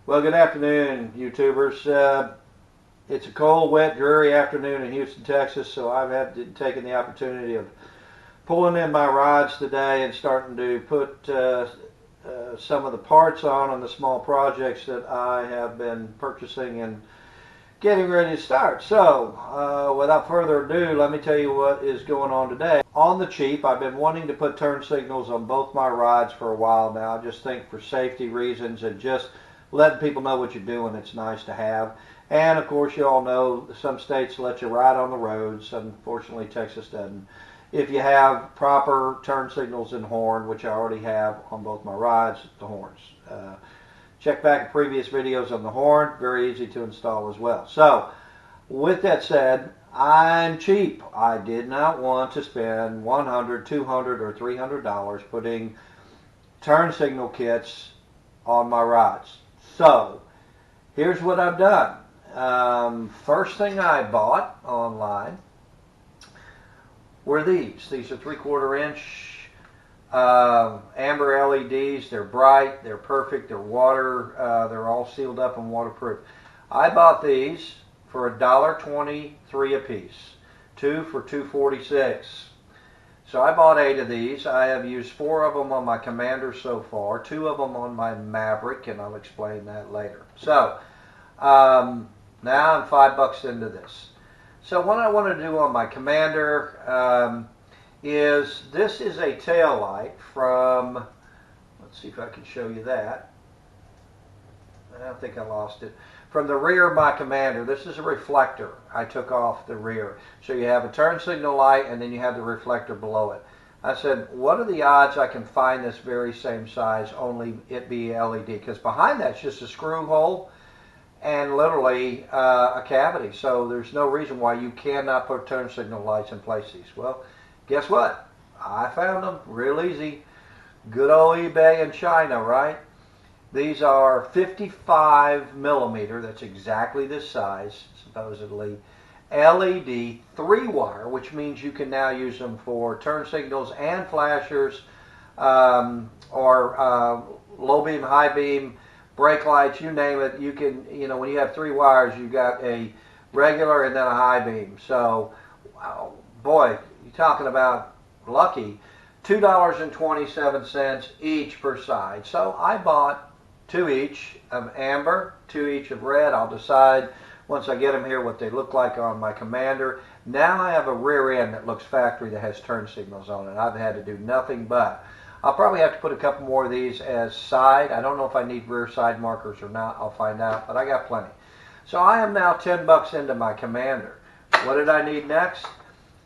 Well, good afternoon, YouTubers. It's a cold, wet, dreary afternoon in Houston, Texas, so I've taken the opportunity of pulling in my rods today and starting to put some of the parts on the small projects that I have been purchasing and getting ready to start. So, without further ado, let me tell you what is going on today. On the cheap, I've been wanting to put turn signals on both my rods for a while now. I just think for safety reasons and just letting people know what you're doing, it's nice to have. And of course, you all know some states let you ride on the roads. Unfortunately, Texas doesn't. If you have proper turn signals and horn, which I already have on both my rods, the horns. Check back at previous videos on the horn. Very easy to install as well. So, with that said, I'm cheap. I did not want to spend $100, $200, or $300 putting turn signal kits on my rods. So, here's what I've done. First thing I bought online were these. These are 3/4 inch amber LEDs. They're bright, they're perfect, they're water, they're all sealed up and waterproof. I bought these for $1.23 a piece, 2 for $2.46. So I bought 8 of these. I have used 4 of them on my Commander so far, 2 of them on my Maverick, and I'll explain that later. So now I'm $5 into this. So what I want to do on my Commander is this is a tail light from, let's see if I can show you that. I think I lost it. From the rear of my Commander, this is a reflector. I took off the rear. So you have a turn signal light and then you have the reflector below it. I said, what are the odds I can find this very same size, only it be LED? Because behind that's just a screw hole and literally a cavity. So there's no reason why you cannot put turn signal lights in place these. Well, guess what? I found them real easy. Good old eBay in China, right? These are 55 millimeter, that's exactly this size, supposedly, LED 3-wire, which means you can now use them for turn signals and flashers, or low beam, high beam, brake lights, you name it. You can, when you have 3 wires, you've got a regular and then a high beam. So, wow, boy, you're talking about lucky. $2.27 each per side. So I bought 2 each of amber, 2 each of red. I'll decide once I get them here what they look like on my Commander. Now I have a rear end that looks factory that has turn signals on it. I've had to do nothing but. I'll probably have to put a couple more of these as side. I don't know if I need rear side markers or not. I'll find out, but I got plenty. So I am now $10 into my Commander. What did I need next?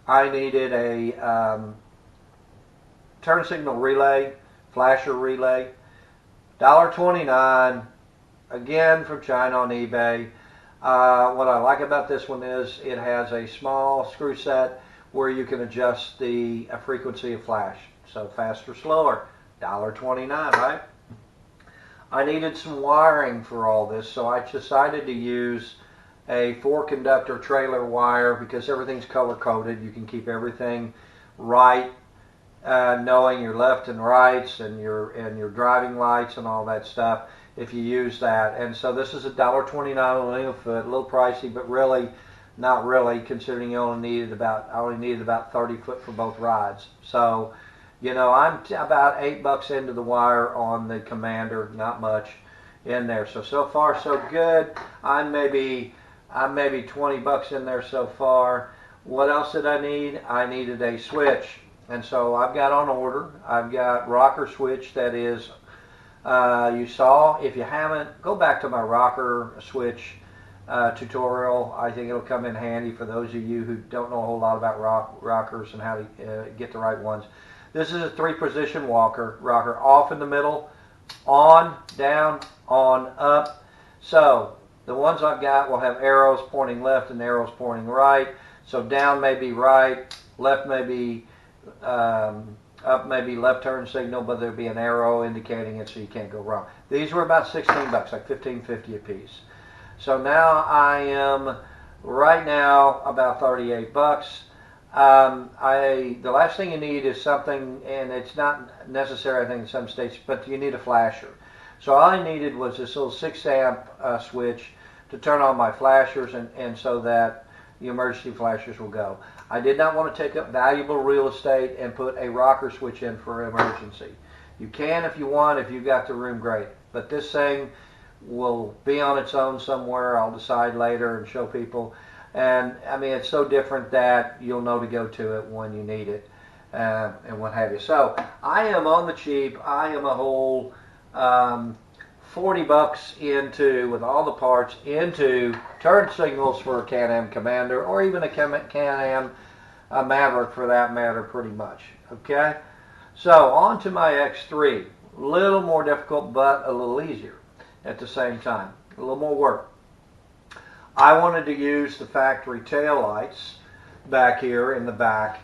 I needed a turn signal relay, flasher relay. $1.29, again from China on eBay. What I like about this one is it has a small screw set where you can adjust the frequency of flash. So faster, slower, $1.29, right? I needed some wiring for all this, so I decided to use a 4-conductor trailer wire because everything's color-coded. You can keep everything right. Knowing your left and rights and your driving lights and all that stuff if you use that. And so this is $1.29 a linear foot, a little pricey, but really not really, considering I only needed about 30 foot for both rides. So I'm about $8 into the wire on the Commander, not much in there. So far so good. I'm maybe $20 in there so far. What else did I need? I needed a switch. And so I've got on order, I've got rocker switch that is, you saw, if you haven't, go back to my rocker switch tutorial. I think it'll come in handy for those of you who don't know a whole lot about rockers and how to get the right ones. This is a 3-position rocker, off in the middle, on, down, on, up. So the ones I've got will have arrows pointing left and arrows pointing right. So down may be right, left may be up, maybe left turn signal, but there'll be an arrow indicating it so you can't go wrong. These were about $16, like $15.50 a piece. So now I am right now about $38. The last thing you need is something, and it's not necessary I think in some states, but you need a flasher. So all I needed was this little 6 amp switch to turn on my flashers, and so that the emergency flashers will go. I did not want to take up valuable real estate and put a rocker switch in for emergency. You can if you want, if you've got the room, great. But this thing will be on its own somewhere. I'll decide later and show people. And I mean, it's so different that you'll know to go to it when you need it, and what have you. So I am on the cheap. I am a whole $40 into, with all the parts, into turn signals for a Can-Am Commander, or even a Can-Am Maverick for that matter, pretty much. Okay? So on to my X3. A little more difficult, but a little easier at the same time. A little more work. I wanted to use the factory tail lights back here in the back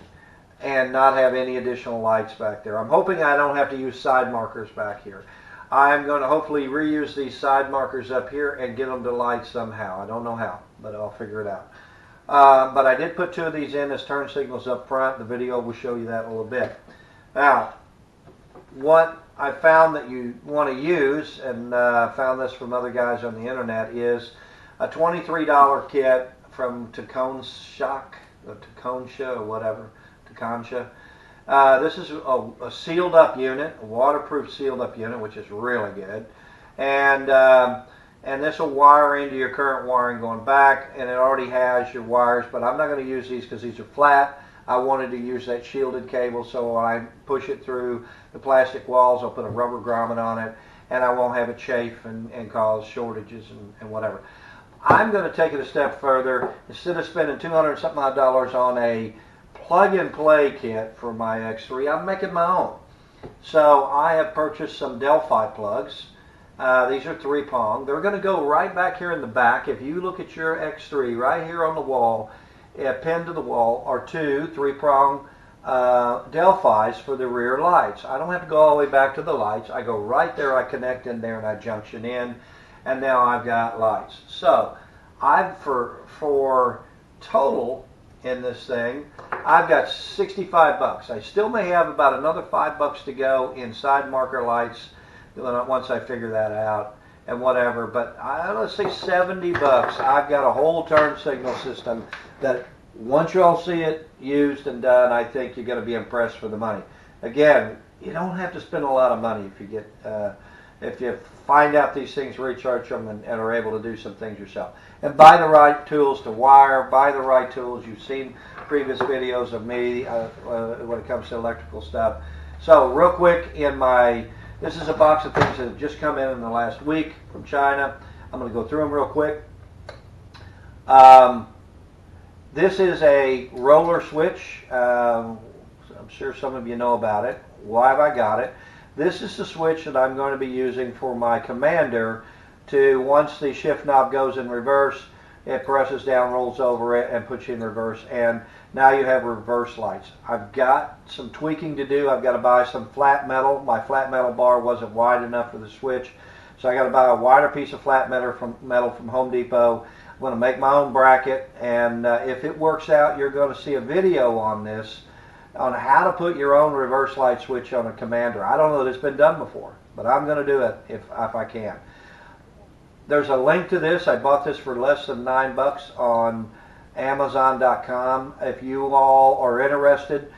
and not have any additional lights back there. I'm hoping I don't have to use side markers back here. I'm going to hopefully reuse these side markers up here and get them to light somehow. I don't know how, but I'll figure it out. But I did put 2 of these in as turn signals up front. The video will show you that in a little bit. Now, what I found that you want to use, and found this from other guys on the internet, is a $23 kit from Takonshak, or Takonsha, or whatever, Takonsha. This is a sealed up unit, a waterproof sealed up unit, which is really good. And this will wire into your current wiring going back, and it already has your wires, but I'm not going to use these because these are flat. I wanted to use that shielded cable, so when I push it through the plastic walls, I'll put a rubber grommet on it, and I won't have it chafe and cause shortages and whatever. I'm going to take it a step further. Instead of spending $200-something on a plug-and-play kit for my X3, I'm making my own. So I have purchased some Delphi plugs. These are 3-prong. They're going to go right back here in the back. If you look at your X3, right here on the wall, pinned to the wall, are 2 3-prong Delphis for the rear lights. I don't have to go all the way back to the lights. I go right there, I connect in there, and I junction in, and now I've got lights. So I've for total in this thing, I've got $65. I still may have about another $5 to go in side marker lights once I figure that out and whatever. But let's say $70. I've got a whole turn signal system that once you all see it used and done, I think you're going to be impressed for the money. Again, you don't have to spend a lot of money if you get if you find out these things, recharge them, and are able to do some things yourself. And buy the right tools to wire, buy the right tools. You've seen previous videos of me when it comes to electrical stuff. So real quick, this is a box of things that have just come in the last week from China. I'm going to go through them real quick. This is a roller switch. I'm sure some of you know about it. Why have I got it? This is the switch that I'm going to be using for my Commander to, once the shift knob goes in reverse, it presses down, rolls over it, and puts you in reverse. And now you have reverse lights. I've got some tweaking to do. I've got to buy some flat metal. My flat metal bar wasn't wide enough for the switch, so I got to buy a wider piece of flat metal from Home Depot. I'm going to make my own bracket, and if it works out, you're going to see a video on this, on how to put your own reverse light switch on a Commander. I don't know that it's been done before, but I'm going to do it if I can. There's a link to this. I bought this for less than $9 on Amazon.com. If you all are interested,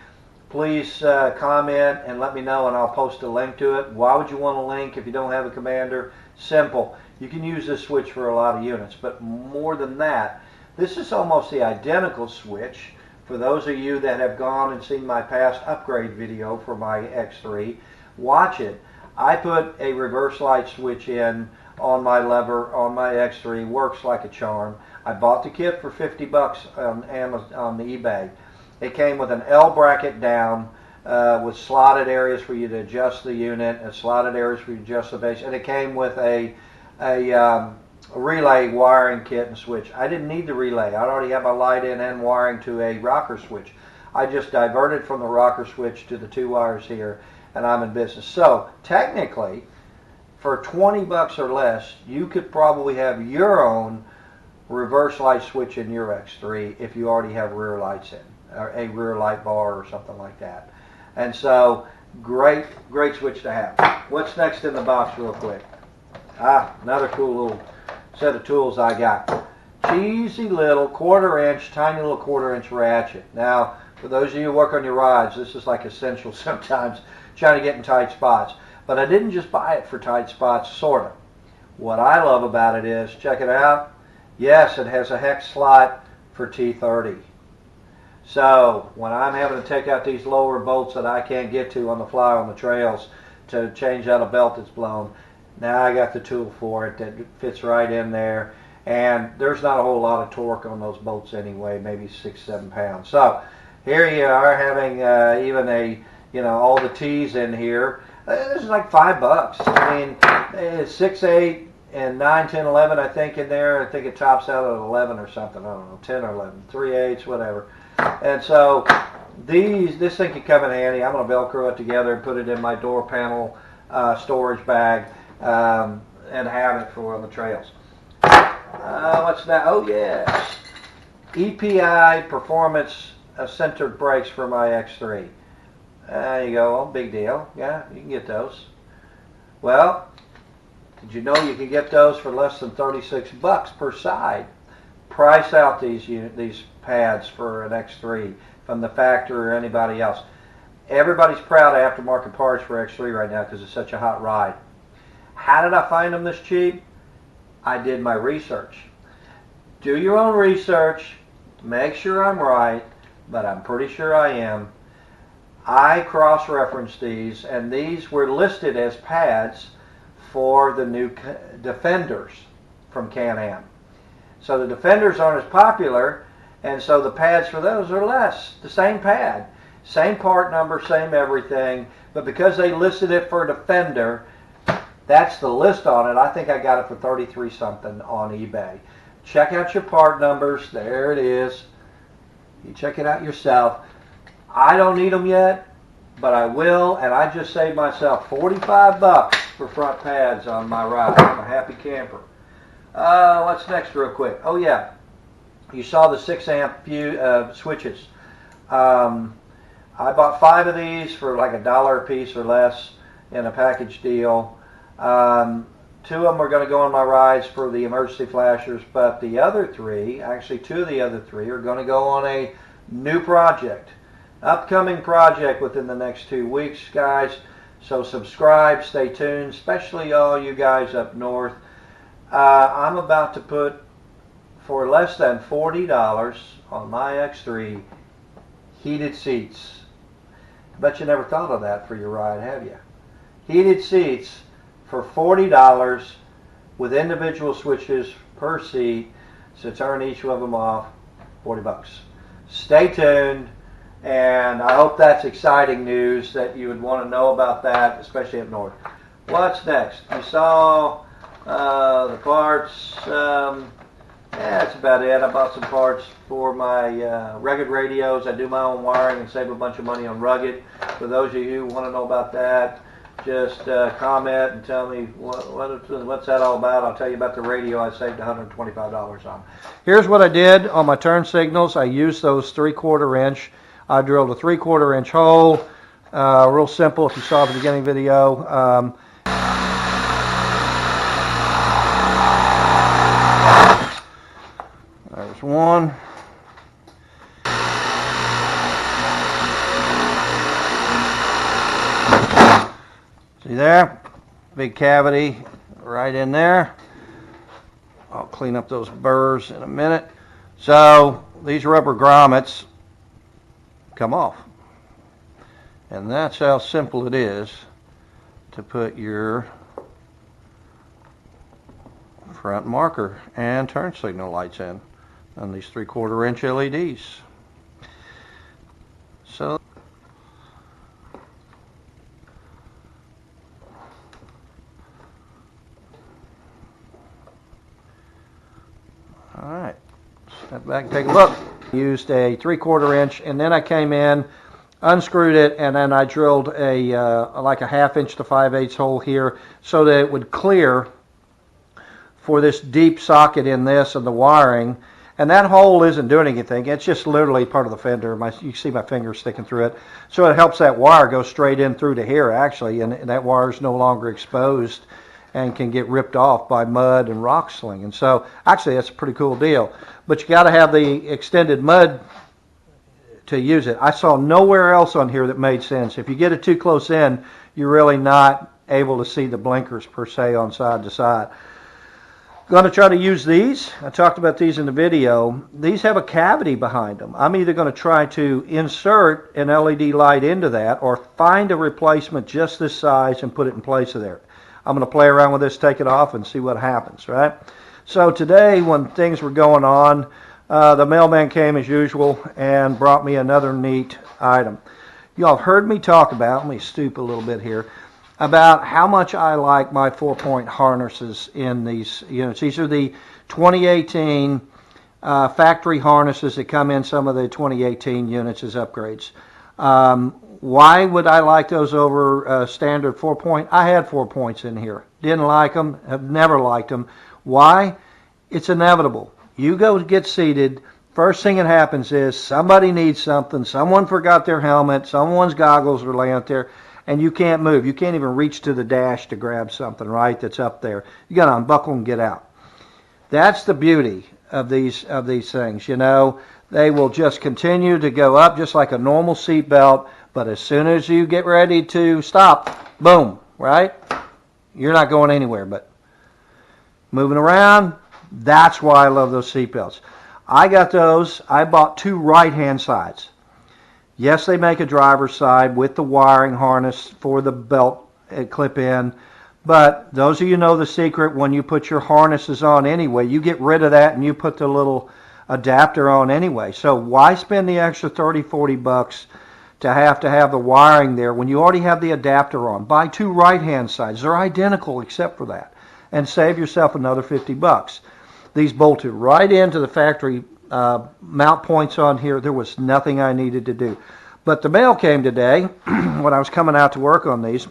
please comment and let me know, and I'll post a link to it. Why would you want a link if you don't have a Commander? Simple. You can use this switch for a lot of units, but more than that, this is almost the identical switch. For those of you that have gone and seen my past upgrade video for my X3, watch it. I put a reverse light switch in on my lever on my X3. Works like a charm. I bought the kit for $50 on Amazon, on the eBay. It came with an L bracket down with slotted areas for you to adjust the unit and slotted areas for you to adjust the base, and it came with a relay wiring kit and switch. I didn't need the relay. I already have my light in and wiring to a rocker switch. I just diverted from the rocker switch to the 2 wires here, and I'm in business. So technically, for $20 or less, you could probably have your own reverse light switch in your X3 if you already have rear lights in, or a rear light bar or something like that. And so, great switch to have. What's next in the box real quick? Another cool little set of tools I got. Cheesy little tiny little quarter-inch ratchet. Now, for those of you who work on your rods, this is like essential sometimes, trying to get in tight spots. But I didn't just buy it for tight spots, sort of. What I love about it is, check it out. Yes, it has a hex slot for T30. So when I'm having to take out these lower bolts that I can't get to on the fly on the trails to change out a belt that's blown, now I got the tool for it that fits right in there. And there's not a whole lot of torque on those bolts anyway, maybe 6-7 pounds. So here you are having even all the T's in here. This is like $5. I mean, it's 6, 8, and 9, 10, 11, I think, in there. I think it tops out at 11 or something. I don't know, 10 or 11, 3/8, whatever. And so this thing can come in handy. I'm going to Velcro it together and put it in my door panel storage bag and have it for on the trails. What's that? Oh, yes. EPI Performance Centered Brakes for my X3. There you go. Big deal. Yeah, you can get those. Well, did you know you can get those for less than $36 per side? Price out these pads for an X3 from the factory or anybody else. Everybody's proud of aftermarket parts for X3 right now because it's such a hot ride. How did I find them this cheap? I did my research. Do your own research. Make sure I'm right, but I'm pretty sure I am. I cross-referenced these, and these were listed as pads for the new Defenders from Can-Am. So the Defenders aren't as popular, and so the pads for those are less. The same pad, same part number, same everything, but because they listed it for Defender, that's the list on it. I think I got it for 33 something on eBay. Check out your part numbers. There it is. You check it out yourself. I don't need them yet, but I will, and I just saved myself $45 for front pads on my ride. I'm a happy camper. What's next real quick? Oh yeah, you saw the 6 amp switches. I bought 5 of these for like $1 a piece or less in a package deal. 2 of them are going to go on my rides for the emergency flashers, but the other 3, actually 2 of the other 3, are going to go on a new project. Upcoming project within the next 2 weeks, guys. So subscribe, stay tuned, especially all you guys up north. I'm about to put, for less than $40 on my X3, heated seats. I bet you never thought of that for your ride, have you? Heated seats for $40 with individual switches per seat. So turn each of them off, $40. Stay tuned. And I hope that's exciting news that you would want to know about that, especially up north. What's next? You saw the parts. Yeah, that's about it. I bought some parts for my rugged radios. I do my own wiring and save a bunch of money on rugged. For those of you who want to know about that, just comment and tell me what's that all about. I'll tell you about the radio I saved $125 on. Here's what I did on my turn signals. I used those 3/4 inch. I drilled a 3/4 inch hole, real simple if you saw the beginning video. There's one. See there? Big cavity right in there. I'll clean up those burrs in a minute. So these rubber grommets come off. And that's how simple it is to put your front marker and turn signal lights in on these 3/4 inch LEDs. So alright, step back and take a look. Used a 3/4 inch, and then I came in, unscrewed it, and then I drilled a like a 1/2 inch to 5/8 hole here so that it would clear for this deep socket in this and the wiring. And that hole isn't doing anything. It's just literally part of the fender. You see my finger sticking through it. So it helps that wire go straight in through to here, actually, and that wire is no longer exposed. and can get ripped off by mud and rock slinging. So actually that's a pretty cool deal. But you got to have the extended mud to use it. I saw nowhere else on here that made sense. If you get it too close in, you're really not able to see the blinkers per se on side to side. Going to try to use these. I talked about these in the video. These have a cavity behind them. I'm either going to try to insert an LED light into that or find a replacement just this size and put it in place of there. I'm going to play around with this, take it off, and see what happens, right? So today, when things were going on, the mailman came as usual and brought me another neat item. Y'all heard me talk about, let me stoop a little bit here, about how much I like my 4-point harnesses in these units. These are the 2018 factory harnesses that come in some of the 2018 units as upgrades. Why would I like those over standard 4-point? I had 4 points in here. Didn't like them, have never liked them. Why? It's inevitable. You go to get seated, first thing that happens is somebody needs something, someone forgot their helmet, someone's goggles are laying out there, and you can't move. You can't even reach to the dash to grab something, right, that's up there. You got to unbuckle and get out. That's the beauty of these things, you know. They will just continue to go up just like a normal seat belt, but as soon as you get ready to stop, boom, right? You're not going anywhere, but moving around, that's why I love those seat belts. I got those. I bought 2 right-hand sides. Yes, they make a driver's side with the wiring harness for the belt clip in, but those of you know the secret, when you put your harnesses on anyway, you get rid of that and you put the little adapter on anyway. So why spend the extra 30, 40 bucks to have the wiring there when you already have the adapter on? Buy 2 right-hand sides. They're identical except for that, and save yourself another 50 bucks. These bolted right into the factory mount points on here. There was nothing I needed to do. But the mail came today when I was coming out to work on these.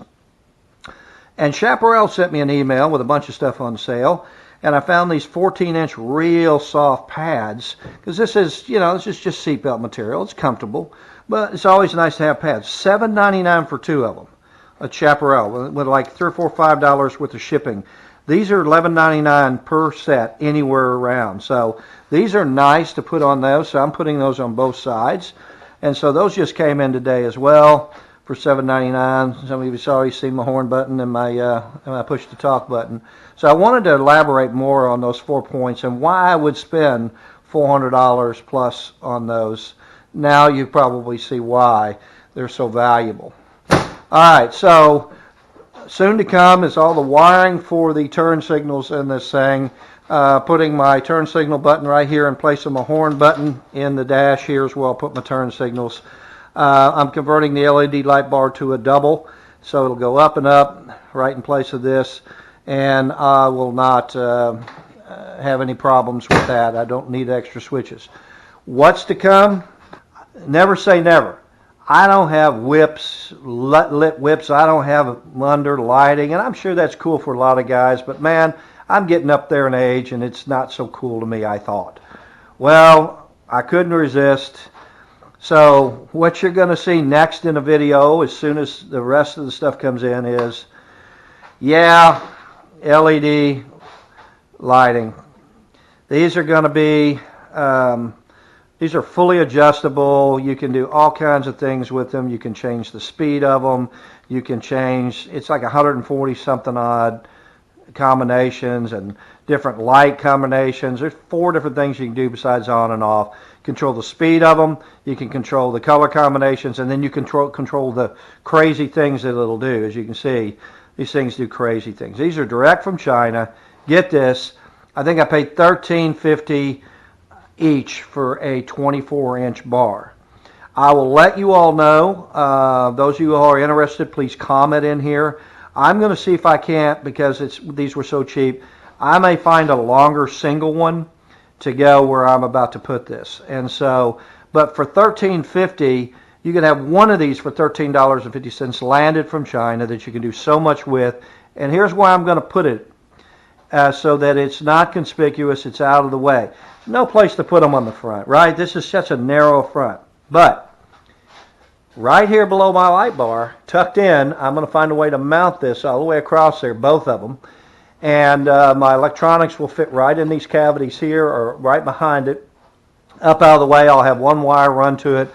And Chaparral sent me an email with a bunch of stuff on sale. And I found these 14-inch real soft pads. Because this is, you know, this is just seatbelt material. It's comfortable. But it's always nice to have pads. $7.99 for 2 of them. A Chaparral with like $3 or $4 or $5 worth of shipping. These are $11.99 per set anywhere around. So these are nice to put on those. So I'm putting those on both sides. And so those just came in today as well for $7.99. Some of you have already seen my horn button and my push to talk button. So I wanted to elaborate more on those 4 points and why I would spend $400 plus on those. Now you probably see why they're so valuable. All right, so soon to come is all the wiring for the turn signals in this thing. Putting my turn signal button right here in place of my horn button in the dash. Here's where I'll put my turn signals. I'm converting the LED light bar to a double, so it'll go up and up right in place of this, and I will not have any problems with that. I don't need extra switches. What's to come? Never say never. I don't have whips, lit whips. I don't have under lighting, and I'm sure that's cool for a lot of guys, but man, I'm getting up there in age, and it's not so cool to me, I thought. Well, I couldn't resist. So what you're going to see next in the video, as soon as the rest of the stuff comes in, is, yeah, LED lighting. These are going to be, these are fully adjustable. You can do all kinds of things with them. You can change the speed of them. You can change, it's like 140 something odd combinations and different light combinations. There's 4 different things you can do besides on and off. Control the speed of them, you can control the color combinations, and then you control the crazy things that it'll do. As you can see, these things do crazy things. These are direct from China. Get this, I think I paid $13.50 each for a 24-inch bar. I will let you all know, those of you who are interested, please comment in here. I'm going to see if I can't, because these were so cheap, I may find a longer single one to go where I'm about to put this. And so, but for $13.50, you can have one of these for $13.50 landed from China that you can do so much with. And here's where I'm going to put it, so that it's not conspicuous, it's out of the way. No place to put them on the front, right? This is such a narrow front. But right here below my light bar, tucked in, I'm going to find a way to mount this all the way across there, both of them. and my electronics will fit right in these cavities here or right behind it. Up out of the way, I'll have one wire run to it.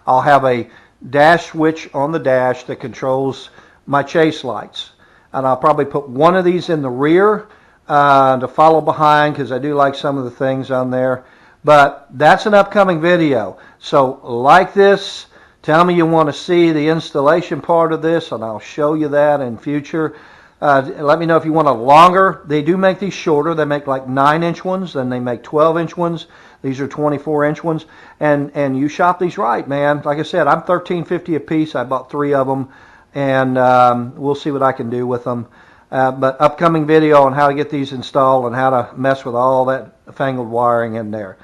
I'll have a dash switch on the dash that controls my chase lights, and I'll probably put one of these in the rear to follow behind, because I do like some of the things on there. But that's an upcoming video, so like this, tell me you want to see the installation part of this, and I'll show you that in future. Let me know if you want a longer. They do make these shorter. They make like 9-inch ones, then they make 12-inch ones. These are 24-inch ones, and you shop these right, man. Like I said, I'm $13.50 a piece. I bought 3 of them, and we'll see what I can do with them. But upcoming video on how to get these installed and how to mess with all that fangled wiring in there.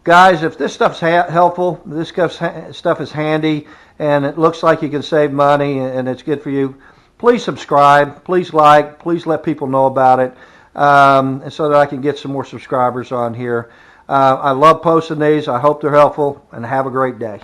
Guys, if this stuff's helpful, this stuff is handy, and it looks like you can save money and it's good for you, please subscribe, please like, please let people know about it, so that I can get some more subscribers on here. I love posting these. I hope they're helpful, and have a great day.